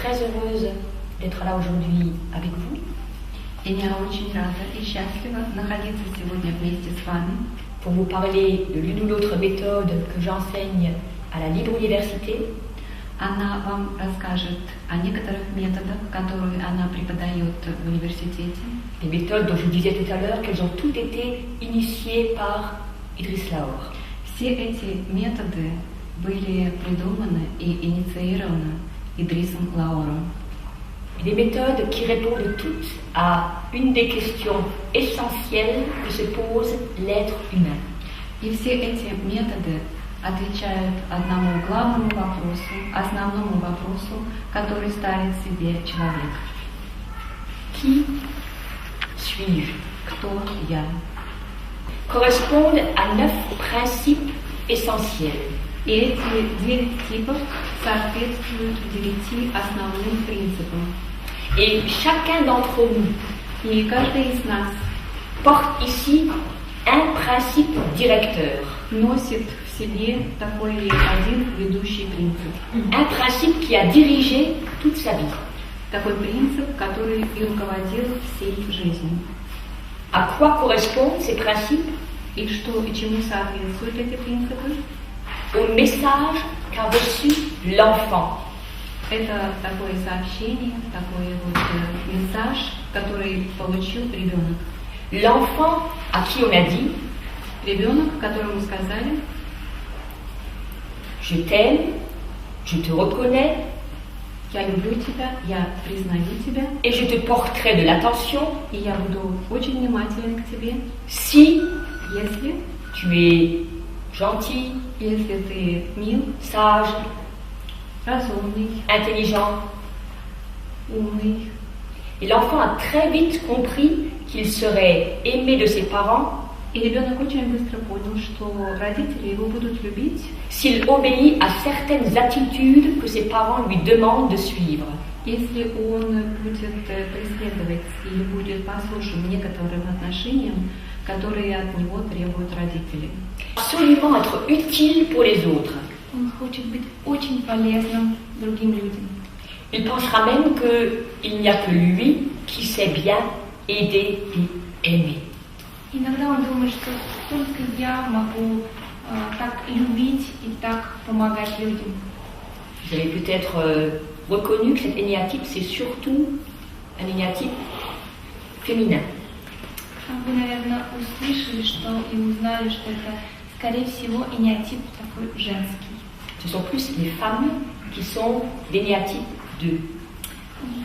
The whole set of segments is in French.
très heureuse d'être là aujourd'hui avec vous. И я очень рада и счастлива находиться сегодня вместе с вами, pour vous parler de l'une ou l'autre méthode que j'enseigne à la Libre Université. Она вам расскажет о некоторых методах, которые она преподает в университете. Les méthodes dont je vous disais tout à l'heure qu'elles ont toutes été initiées par Idriss Laor. Все эти методы были придуманы и инициированы Идрисом Лаором. Des méthodes qui répondent toutes à une des questions essentielles que se pose l'être humain. И все эти методы отвечают одному главному вопросу, основному вопросу, который ставит себе человек. Qui suis-je? Кто я? Correspondent à 9 principes essentiels. И эти 9 типов соответствуют 9 основным принципам. Et chacun d'entre nous И каждый из нас porte ici un principe directeur. носит в себе такой один ведущий принцип. Un principe qui a dirigé toute sa vie. Такой принцип, который и руководил всей жизнью. À quoi correspondent ces principes? И что и чему соответствуют эти принципы? Au message qu'a reçu l'enfant. Это такое сообщение, такой мессаж, который получил ребенок. L'enfant à qui on a dit Ребенок, которому сказали: je t'aime, je te reconnais, я люблю тебя, я признаю тебя, et je te porterai de l'attention и я буду очень внимателен к тебе, si если tu es gentil, если ты мил, sage, разумный, intelligent. умный. Et l'enfant a très vite compris qu'il serait aimé de ses parents И ребенок очень быстро понял, что родители его будут любить, s'il obéit à certaines attitudes que ses parents lui demandent de suivre. если он будет преследовать или будет послушен некоторым отношениям, которые от него требуют родители. Absolument être utile pour les autres. Он хочет быть очень полезным другим людям. Il pensera même qu'il n'y a que lui qui sait bien aider et aimer. Иногда он думает, что только я могу так любить и так помогать людям. Vous avez peut-être reconnu que cet énéatype, c'est surtout un énéatype féminin. Вы, наверное, услышали, что и узнали, что это, скорее всего, энеатип такой женский. Ce sont plus les femmes qui sont d'énéatype 2.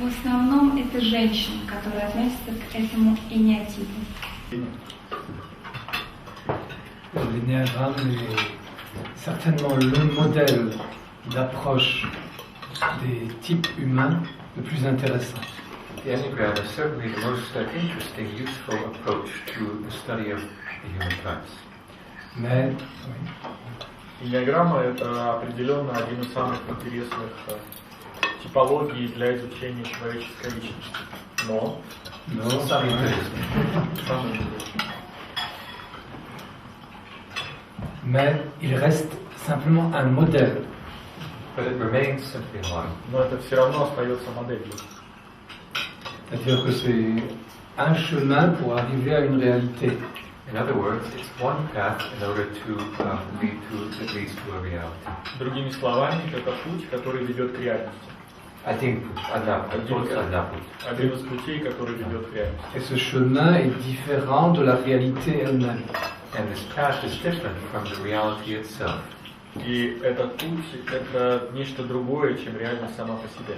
В основном это женщины, которые относятся к этому энеатипу. L'énéagramme est certainement le modèle d'approche des types humains le plus intéressant. The Enneagram is certainly the most interesting, useful approach to the study of the human types. Mais Энneagramма — это определенно один из самых интересных типологий для изучения человеческой личности. Но Самый интересный. самый интересный. mais il reste simplement un modèle. But it remains simply one. Но это все равно остается моделью. C'est-à-dire que c'est un chemin pour arriver à une réalité. In other words, it's one path in order to lead to at least to a reality. Другими словами, это путь, который ведет к реальности. Один из путей, который ведет к реальности. Et ce chemin est différent de la réalité elle-même. And this path is different from the reality itself. И этот путь — это нечто другое, чем реальность сама по себе.